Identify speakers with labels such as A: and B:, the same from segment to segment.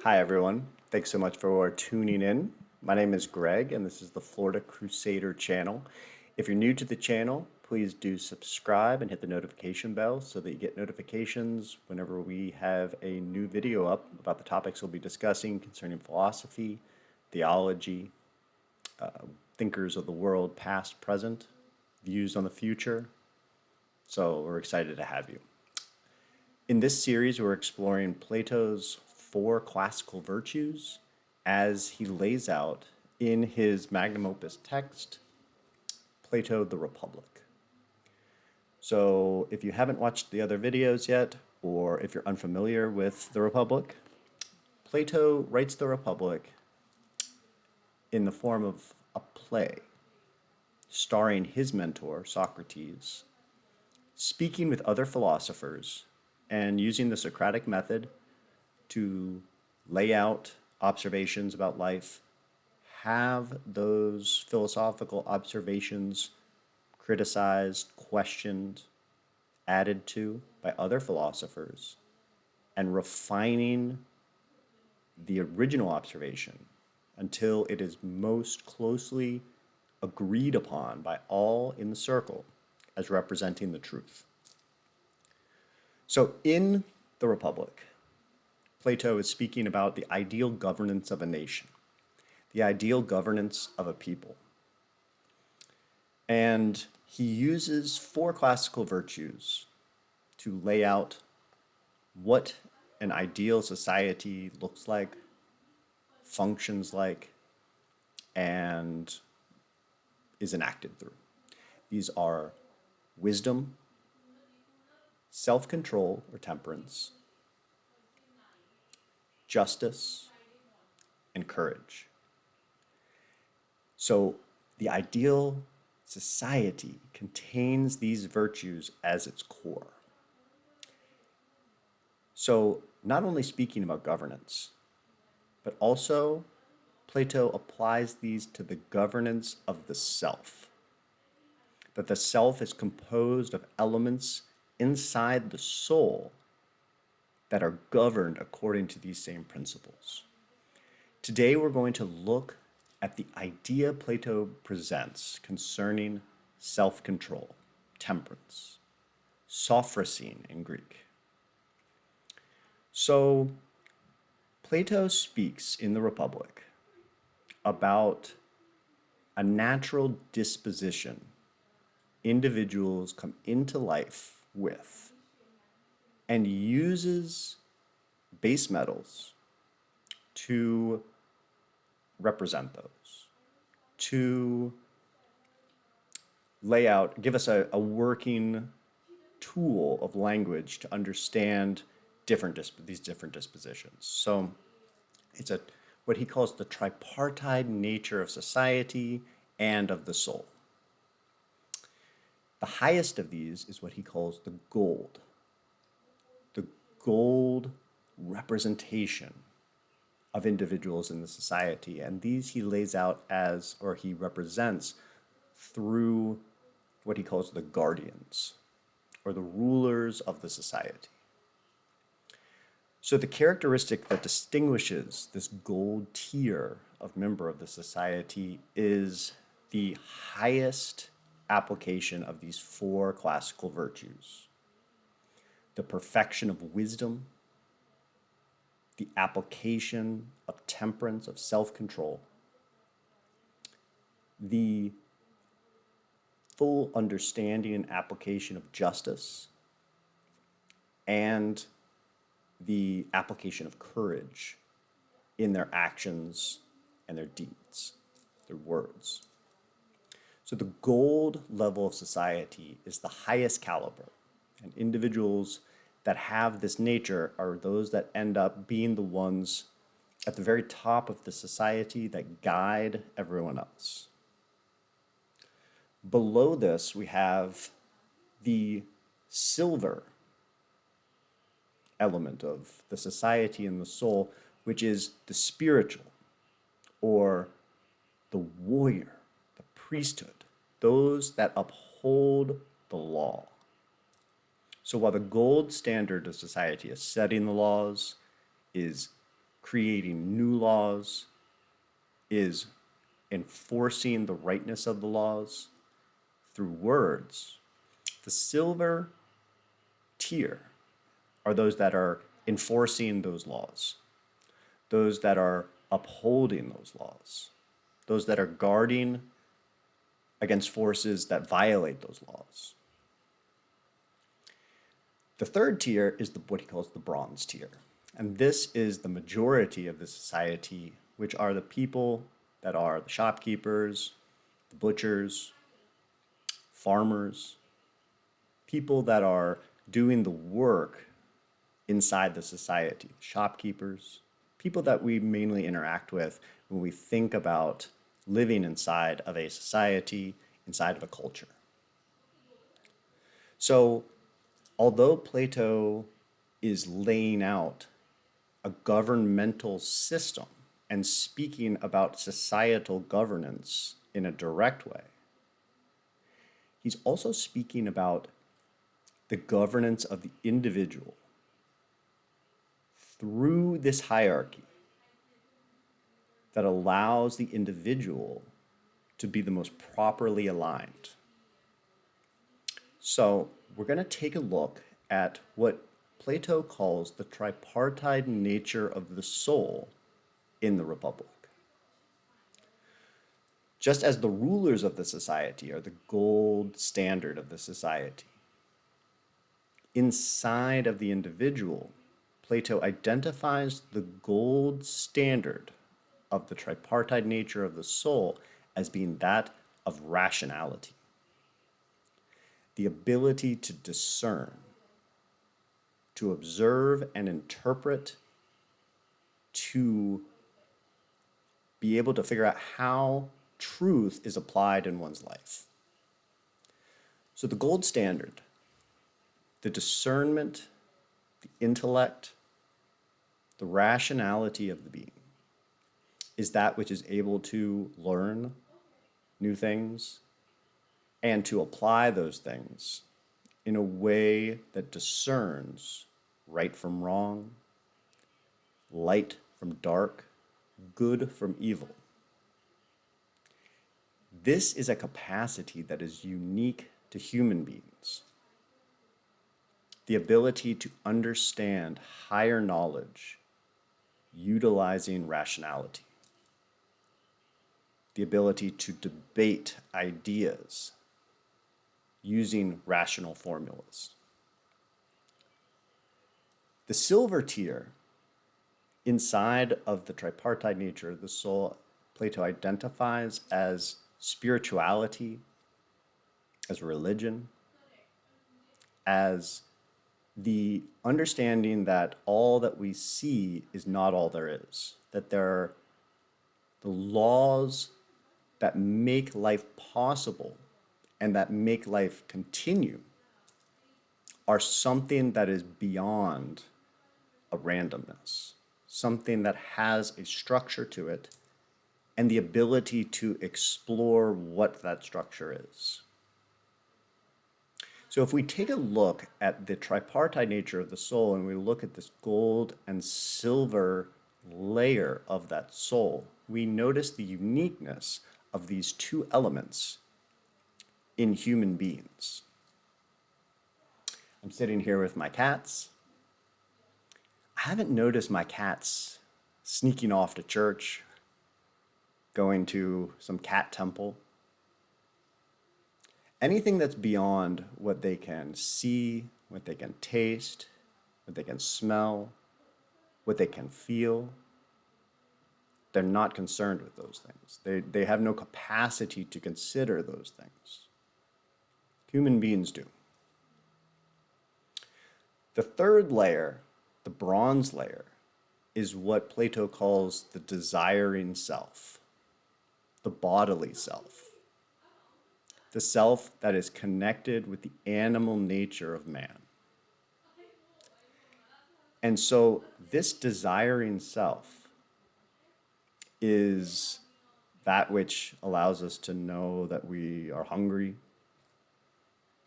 A: Hi, everyone. Thanks so much for tuning in. My name is Greg, and this is the Florida Crusader channel. If you're new to the channel, please do subscribe and hit the notification bell so that you get notifications whenever we have a new video up about the topics we'll be discussing concerning philosophy, theology, thinkers of the world, past, present, views on the future. So we're excited to have you. In this series, we're exploring Plato's four classical virtues as he lays out in his magnum opus text, Plato the Republic. So if you haven't watched the other videos yet, or if you're unfamiliar with the Republic, Plato writes the Republic in the form of a play starring his mentor, Socrates, speaking with other philosophers and using the Socratic method to lay out observations about life, have those philosophical observations criticized, questioned, added to by other philosophers, and refining the original observation until it is most closely agreed upon by all in the circle as representing the truth. So in the Republic, Plato is speaking about the ideal governance of a nation, the ideal governance of a people. And he uses four classical virtues to lay out what an ideal society looks like, functions like, and is enacted through. These are wisdom, self-control or temperance, justice, and courage. So the ideal society contains these virtues as its core. So not only speaking about governance, but also Plato applies these to the governance of the self. That the self is composed of elements inside the soul that are governed according to these same principles. Today we're going to look at the idea Plato presents concerning self-control, temperance, Sophrosyne in Greek. So Plato speaks in the Republic about a natural disposition individuals come into life with and uses base metals to represent those, to lay out, give us a working tool of language to understand these different dispositions. So it's what he calls the tripartite nature of society and of the soul. The highest of these is what he calls the gold representation of individuals in the society. And these he lays out as, or he represents through what he calls the guardians, or the rulers of the society. So the characteristic that distinguishes this gold tier of member of the society is the highest application of these four classical virtues: the perfection of wisdom, the application of temperance, of self-control, the full understanding and application of justice, and the application of courage in their actions and their deeds, their words. So the gold level of society is the highest caliber, and individuals that have this nature are those that end up being the ones at the very top of the society that guide everyone else. Below this, we have the silver element of the society and the soul, which is the spiritual, or the warrior, the priesthood, those that uphold the law. So while the gold standard of society is setting the laws, is creating new laws, is enforcing the rightness of the laws through words. The silver tier are those that are enforcing those laws, those that are upholding those laws, those that are guarding against forces that violate those laws. The third tier is what he calls the bronze tier. And this is the majority of the society, which are the people that are the shopkeepers, the butchers, farmers, people that are doing the work inside the society, shopkeepers, people that we mainly interact with when we think about living inside of a society, inside of a culture. So, although Plato is laying out a governmental system and speaking about societal governance in a direct way, he's also speaking about the governance of the individual through this hierarchy that allows the individual to be the most properly aligned. So we're going to take a look at what Plato calls the tripartite nature of the soul in the Republic. Just as the rulers of the society are the gold standard of the society, inside of the individual, Plato identifies the gold standard of the tripartite nature of the soul as being that of rationality, the ability to discern, to observe and interpret, to be able to figure out how truth is applied in one's life. So the gold standard, the discernment, the intellect, the rationality of the being, is that which is able to learn new things and to apply those things in a way that discerns right from wrong, light from dark, good from evil. This is a capacity that is unique to human beings. The ability to understand higher knowledge utilizing rationality. The ability to debate ideas using rational formulas. The silver tier, inside of the tripartite nature of the soul, Plato identifies as spirituality, as religion, as the understanding that all that we see is not all there is, that there are the laws that make life possible and that make life continue are something that is beyond a randomness, something that has a structure to it and the ability to explore what that structure is. So if we take a look at the tripartite nature of the soul and we look at this gold and silver layer of that soul, we notice the uniqueness of these two elements in human beings. I'm sitting here with my cats. I haven't noticed my cats sneaking off to church, going to some cat temple. Anything that's beyond what they can see, what they can taste, what they can smell, what they can feel, they're not concerned with those things. They have no capacity to consider those things. Human beings do. The third layer, the bronze layer, is what Plato calls the desiring self, the bodily self, the self that is connected with the animal nature of man. And so this desiring self is that which allows us to know that we are hungry.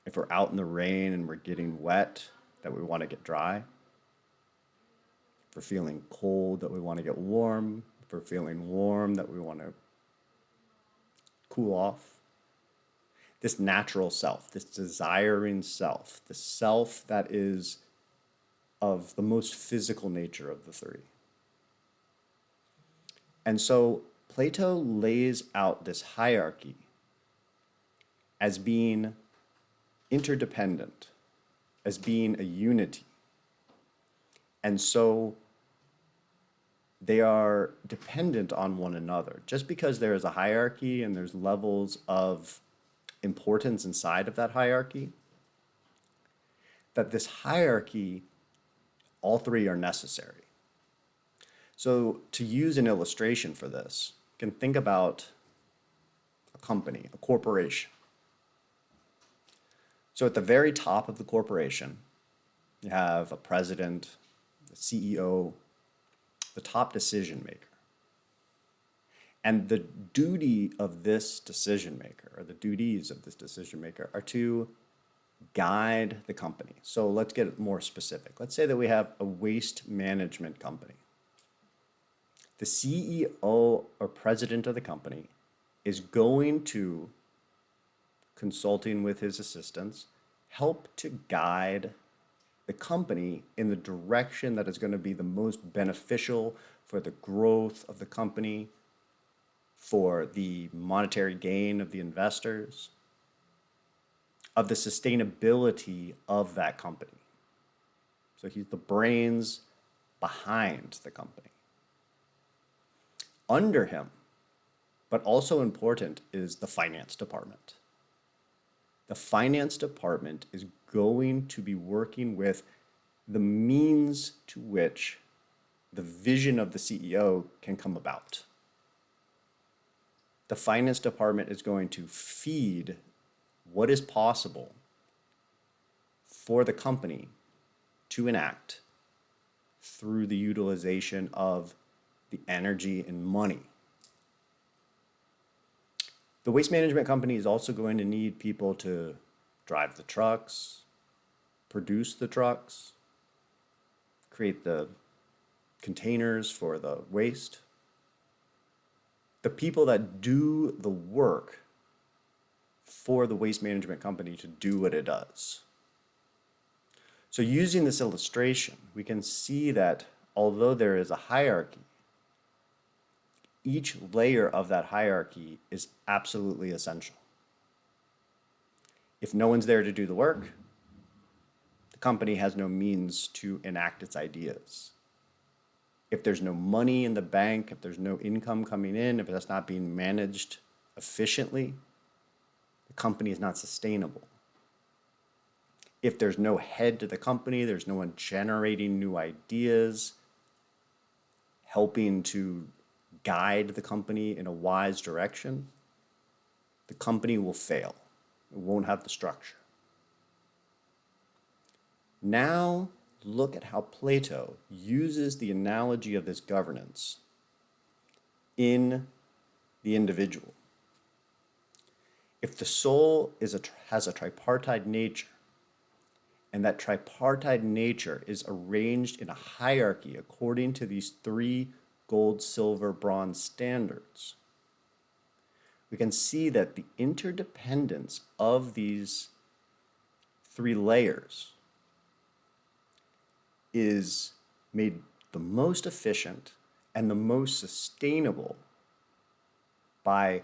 A: If we're out in the rain and we're getting wet, that we want to get dry. If we're feeling cold, that we want to get warm. If we're feeling warm, that we want to cool off. This natural self, this desiring self, the self that is of the most physical nature of the three. And so Plato lays out this hierarchy as being interdependent, as being a unity. And so they are dependent on one another. Just because there is a hierarchy and there's levels of importance inside of that hierarchy, that this hierarchy, all three are necessary. So to use an illustration for this, you can think about a company, a corporation. So at the very top of the corporation, you have a president, the CEO, the top decision maker. And the duty of this decision maker, or the duties of this decision maker, are to guide the company. So let's get more specific. Let's say that we have a waste management company. The CEO or president of the company is going to, consulting with his assistants, help to guide the company in the direction that is going to be the most beneficial for the growth of the company, for the monetary gain of the investors, of the sustainability of that company. So he's the brains behind the company. Under him, but also important, is the finance department. The finance department is going to be working with the means to which the vision of the CEO can come about. The finance department is going to feed what is possible for the company to enact through the utilization of the energy and money. The waste management company is also going to need people to drive the trucks, produce the trucks, create the containers for the waste. The people that do the work for the waste management company to do what it does. So using this illustration, we can see that although there is a hierarchy, each layer of that hierarchy is absolutely essential. If no one's there to do the work, the company has no means to enact its ideas. If there's no money in the bank, if there's no income coming in, if that's not being managed efficiently, the company is not sustainable. If there's no head to the company, there's no one generating new ideas, helping to guide the company in a wise direction, the company will fail. It won't have the structure. Now, look at how Plato uses the analogy of this governance in the individual. If the soul has a tripartite nature, and that tripartite nature is arranged in a hierarchy according to these three gold, silver, bronze standards, we can see that the interdependence of these three layers is made the most efficient and the most sustainable by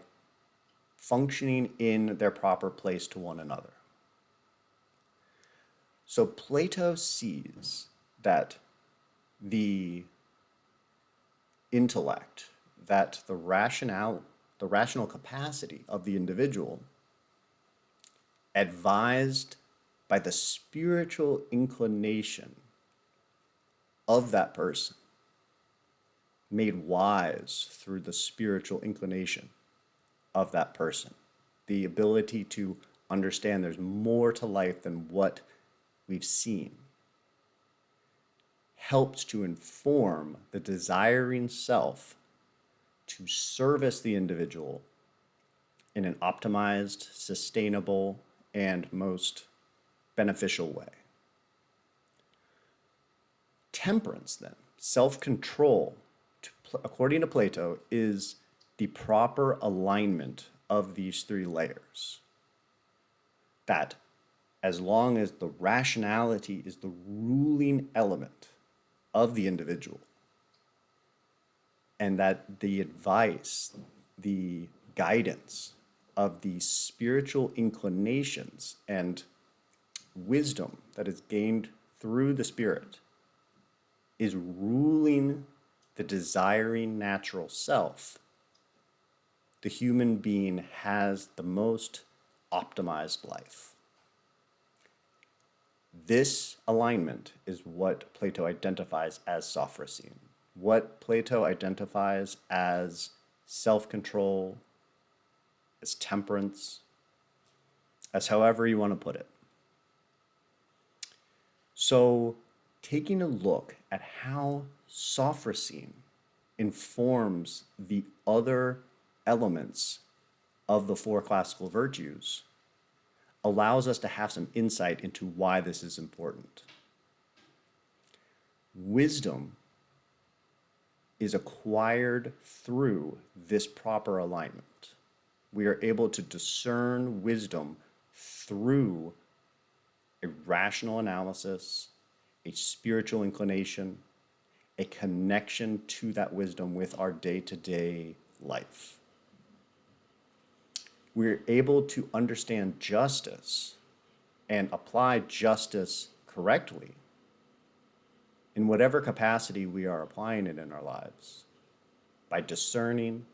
A: functioning in their proper place to one another. So Plato sees that the intellect, that the rational capacity of the individual, advised by the spiritual inclination of that person, made wise through the spiritual inclination of that person, the ability to understand there's more to life than what we've seen, helps to inform the desiring self to service the individual in an optimized, sustainable, and most beneficial way. Temperance, then, self-control, according to Plato, is the proper alignment of these three layers. That as long as the rationality is the ruling element of the individual, and that the advice, the guidance of the spiritual inclinations and wisdom that is gained through the Spirit is ruling the desiring natural self, the human being has the most optimized life. This alignment is what Plato identifies as Sophrosyne, what Plato identifies as self-control, as temperance, as however you want to put it. So, taking a look at how Sophrosyne informs the other elements of the four classical virtues allows us to have some insight into why this is important. Wisdom is acquired through this proper alignment. We are able to discern wisdom through a rational analysis, a spiritual inclination, a connection to that wisdom with our day-to-day life. We're able to understand justice and apply justice correctly in whatever capacity we are applying it in our lives by discerning,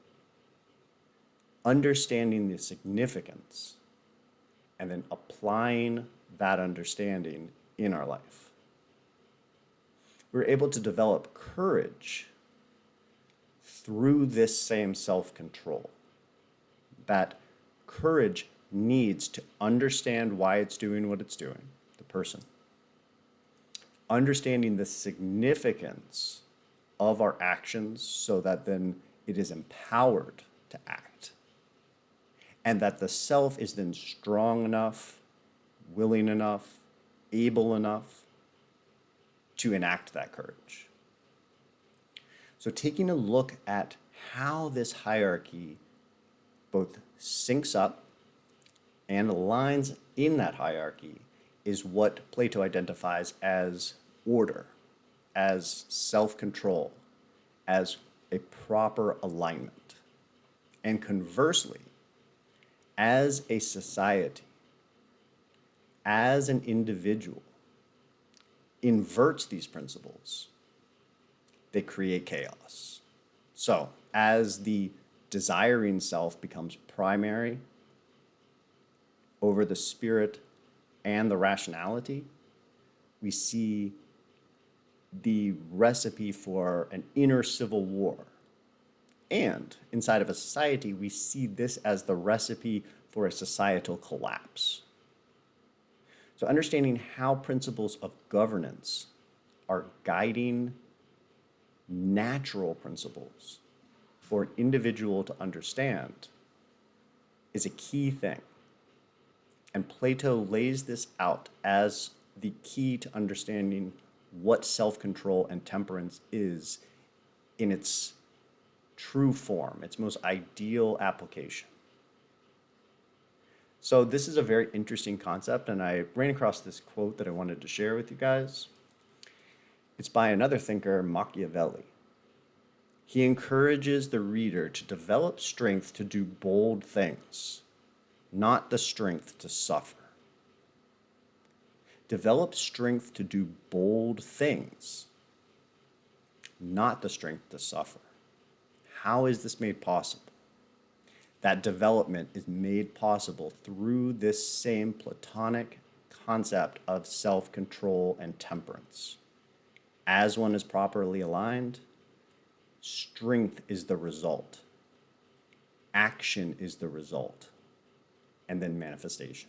A: understanding the significance, and then applying that understanding in our life. We're able to develop courage through this same self-control. That courage needs to understand why it's doing what it's doing, the person. Understanding the significance of our actions so that then it is empowered to act. And that the self is then strong enough, willing enough, able enough to enact that courage. So taking a look at how this hierarchy both syncs up and aligns in that hierarchy is what Plato identifies as order, as self-control, as a proper alignment. And conversely, as a society, as an individual, inverts these principles, they create chaos. So, as the desiring self becomes primary over the spirit and the rationality, we see the recipe for an inner civil war. And inside of a society, we see this as the recipe for a societal collapse. So understanding how principles of governance are guiding natural principles for an individual to understand is a key thing. And Plato lays this out as the key to understanding what self-control and temperance is in its true form, its most ideal application. So this is a very interesting concept, and I ran across this quote that I wanted to share with you guys. It's by another thinker, Machiavelli. He encourages the reader to develop strength to do bold things, not the strength to suffer. Develop strength to do bold things, not the strength to suffer. How is this made possible? That development is made possible through this same Platonic concept of self-control and temperance. As one is properly aligned, strength is the result. Action is the result. And then manifestation.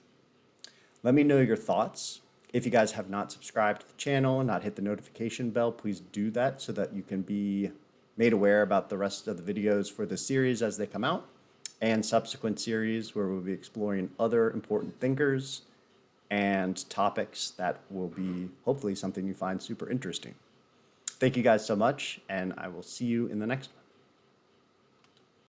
A: Let me know your thoughts. If you guys have not subscribed to the channel and not hit the notification bell, please do that so that you can be made aware about the rest of the videos for the series as they come out and subsequent series where we'll be exploring other important thinkers and topics that will be hopefully something you find super interesting. Thank you guys so much, and I will see you in the next one.